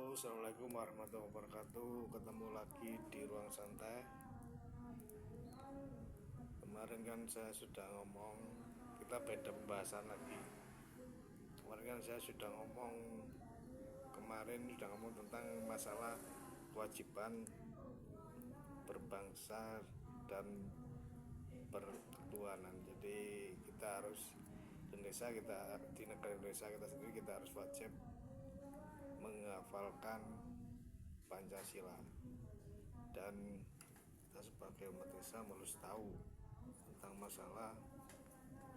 Halo, assalamualaikum warahmatullahi wabarakatuh. Ketemu lagi di ruang santai. Kemarin kan saya sudah ngomong, kita beda pembahasan lagi. Kemarin kan saya sudah ngomong tentang masalah kewajiban berbangsa dan berketuhanan. Jadi kita harus di negara Indonesia kita sendiri, kita harus wajib menghafalkan Pancasila, dan kita sebagai umat Islam harus tahu tentang masalah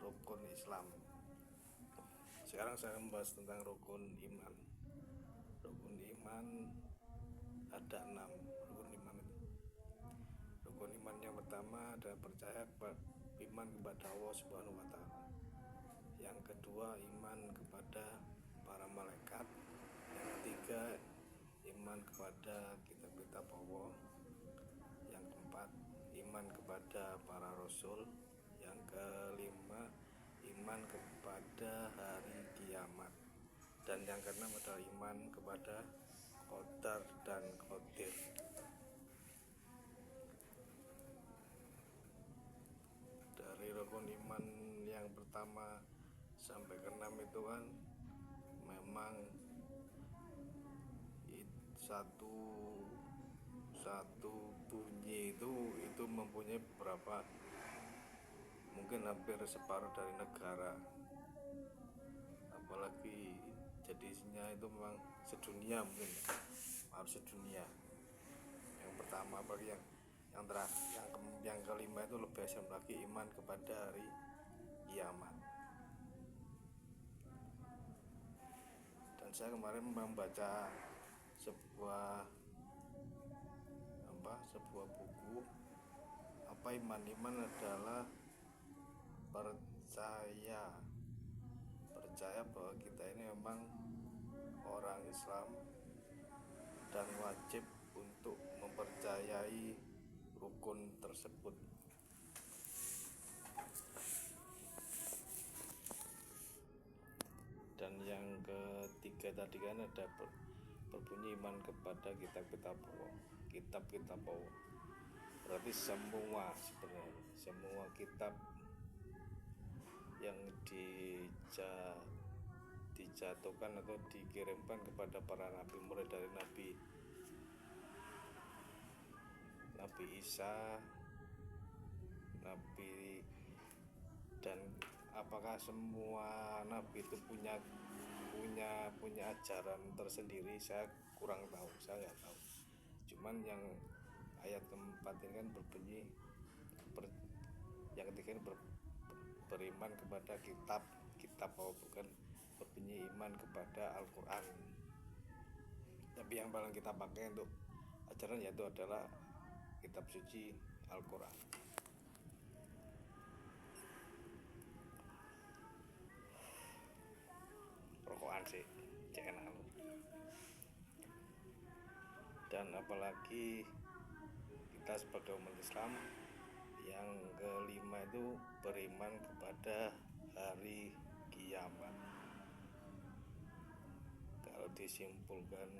rukun Islam. Sekarang saya membahas tentang rukun iman. Rukun iman ada 6 rukun iman itu. Rukun iman yang pertama adalah percaya iman kepada Allah Subhanahu wa Ta'ala. Yang kedua, iman kepada para malaikat. Yang ketiga, iman kepada kitab-kitab Allah. Yang keempat, iman kepada para rasul. Yang kelima, iman kepada hari kiamat. Dan yang keenam adalah iman kepada qadar dan qadir. Dari rukun iman yang pertama sampai keenam itu kan memang satu bunyi itu mempunyai beberapa, mungkin hampir separuh dari negara, apalagi jadi isinya itu memang sedunia, mungkin sedunia. Yang pertama, apalagi yang kelima itu lebih asam lagi, iman kepada hari kiamat. Dan saya kemarin membaca sebuah buku, iman adalah percaya bahwa kita ini memang orang Islam dan wajib untuk mempercayai rukun tersebut. Dan yang ketiga tadi kan ada berbunyi iman kepada kitab-kitab Allah. Berarti semua kitab yang dijatuhkan atau dikirimkan kepada para nabi, mulai dari Nabi Isa, dan apakah semua nabi itu punya ajaran tersendiri, saya kurang tahu, saya nggak tahu. Cuman yang ayat keempat ini kan berbunyi, yang ketiga ini beriman kepada kitab bukan berbunyi iman kepada Al-Quran. Tapi yang paling kita pakai untuk ajaran yaitu adalah kitab suci Al-Quran. Rokokan sih, enak. Dan apalagi kita sebagai umat Islam, yang kelima itu beriman kepada hari kiamat. Kalau disimpulkan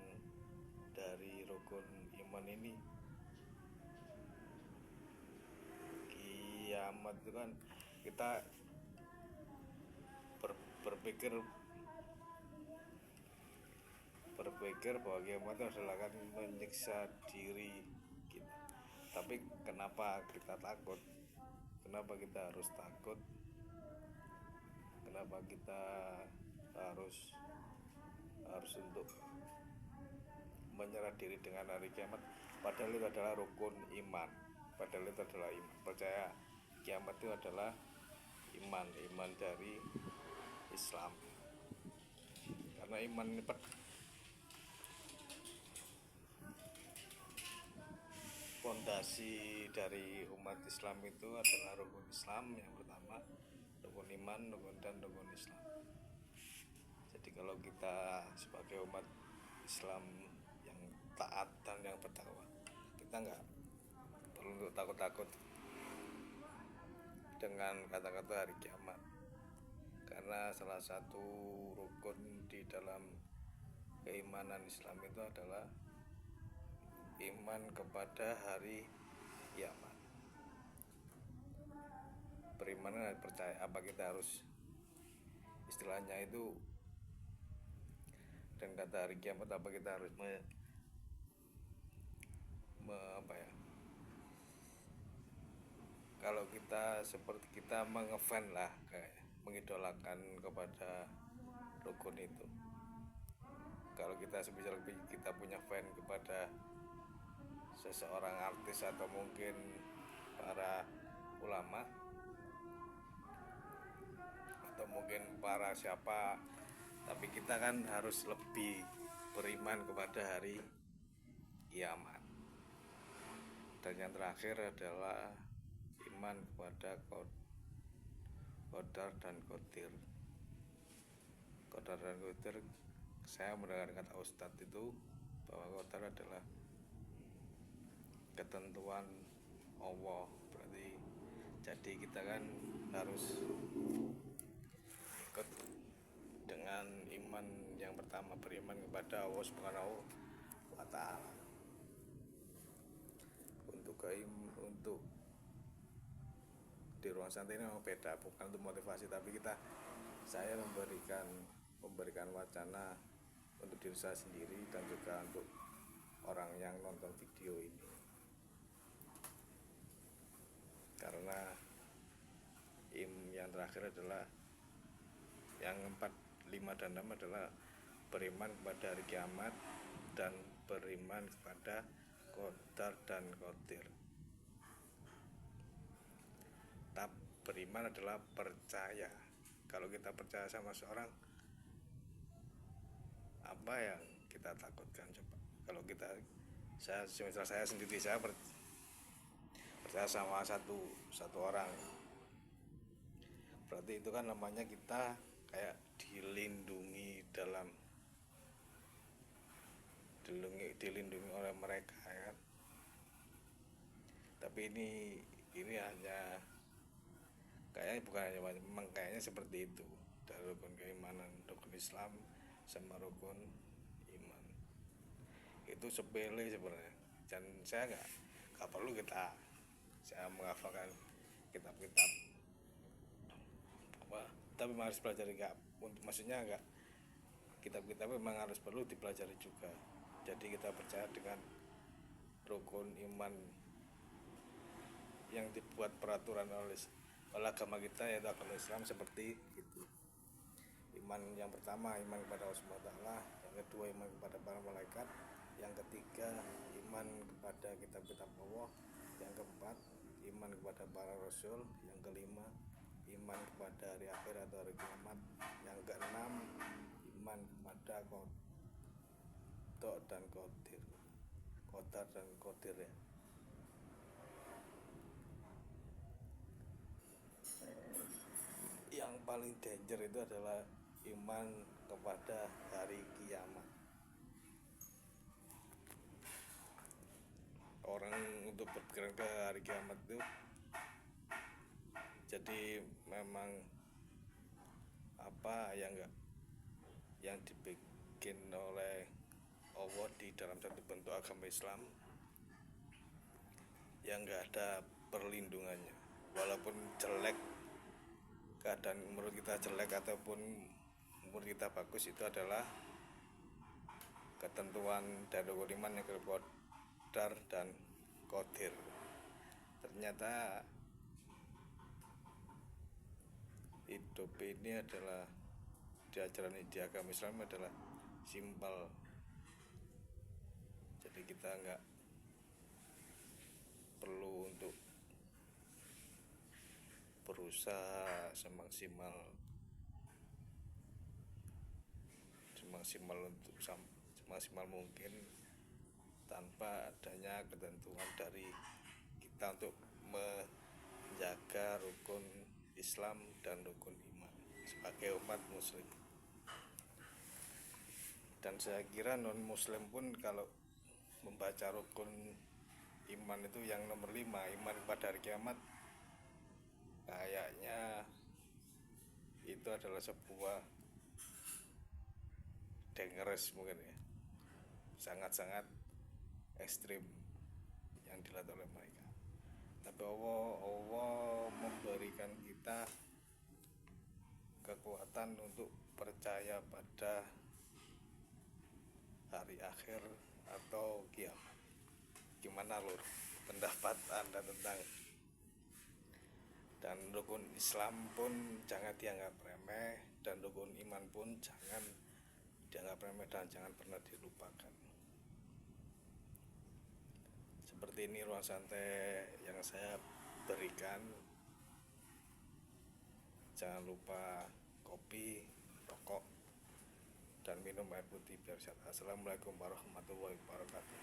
dari rukun iman ini, kiamat itu kan kita berpikir bahwa kiamat itu adalah akan menyiksa diri kita. Tapi kenapa kita takut? Kenapa kita harus takut? Kenapa kita harus untuk menyerah diri dengan hari kiamat? Padahal itu adalah rukun iman. Percaya kiamat itu adalah iman dari Islam. Karena iman ini fondasi dari umat Islam itu adalah rukun Islam yang pertama, rukun iman, rukun Islam. Jadi kalau kita sebagai umat Islam yang taat dan yang bertakwa, kita nggak perlu takut dengan kata-kata hari kiamat, karena salah satu rukun di dalam keimanan Islam itu adalah iman kepada hari kiamat. Beriman dan percaya, apa kita harus istilahnya itu, dan kata hari kiamat apa kita harus apa ya, kalau kita seperti kita mengefan lah, kayak mengidolakan kepada rukun itu. Kalau kita sebisa kita punya fan kepada seseorang artis atau mungkin para ulama atau mungkin para siapa, tapi kita kan harus lebih beriman kepada hari kiamat. Dan yang terakhir adalah iman kepada qadar dan qadir. Qadar dan qadir, saya mendengar kata Ustadz itu bahwa qadar adalah ketentuan Allah. Berarti jadi kita kan harus ikut dengan iman yang pertama, beriman kepada Allah Subhanahu wa Ta'ala. Untuk di ruang santai ini memang beda, bukan untuk motivasi, tapi saya memberikan wacana untuk diri saya sendiri dan juga untuk orang yang nonton video ini. Karena yang terakhir adalah yang 4, 5 dan 6 adalah beriman kepada hari kiamat dan beriman kepada qadar dan qadir. Beriman adalah percaya. Kalau kita percaya sama seorang, apa yang kita takutkan coba? Kalau saya sendiri, saya percaya sama satu orang, berarti itu kan namanya kita kayak dilindungi oleh mereka, ya kan? Tapi ini hanya memang kayaknya seperti itu. Dari rukun keimanan, rukun Islam sama rukun iman itu sepele sebenarnya, dan saya nggak perlu saya menghafalkan kitab-kitab apa, tapi harus pelajari, maksudnya nggak, kitab-kitab memang harus perlu dipelajari juga. Jadi kita percaya dengan rukun iman yang dibuat peraturan oleh agama kita, yaitu agama Islam, seperti itu. Iman yang pertama, iman kepada Allah Subhanahu wa Ta'ala. Yang kedua, iman kepada para malaikat. Yang ketiga, iman kepada kitab-kitab Allah. Yang keempat, iman kepada para rasul. Yang kelima, iman kepada hari akhir atau hari kiamat. Yang keenam, iman kepada qada dan qadir. Qadar dan qadir, ya. Yang paling danger itu adalah iman kepada hari kiamat. Orang untuk berpikiran ke hari kiamat itu, jadi memang apa yang dibikin oleh Allah di dalam satu bentuk agama Islam yang nggak ada perlindungannya. Walaupun jelek, keadaan menurut kita jelek ataupun menurut kita bagus, itu adalah ketentuan dari rukun iman yang qadar dan qadir. Ternyata hidup ini adalah, di ajaran di agama Islam adalah simpel. Jadi kita nggak perlu untuk berusaha semaksimal mungkin tanpa adanya ketentuan dari kita untuk menjaga rukun Islam dan rukun iman sebagai umat muslim. Dan saya kira non muslim pun kalau membaca rukun iman itu yang nomor 5, iman pada hari kiamat, kayaknya itu adalah sebuah dengeres mungkin, ya. sangat-sangat ekstrim yang dilakukan oleh mereka. Tapi Allah memberikan kita kekuatan untuk percaya pada hari akhir atau kiamat. Gimana lur pendapat Anda tentang? Dan rukun Islam pun jangan dianggap remeh, dan rukun iman pun jangan dianggap remeh dan jangan pernah dilupakan. Seperti ini ruang santai yang saya berikan. Jangan lupa kopi, rokok, dan minum air putih biar sehat. Assalamualaikum warahmatullahi wabarakatuh.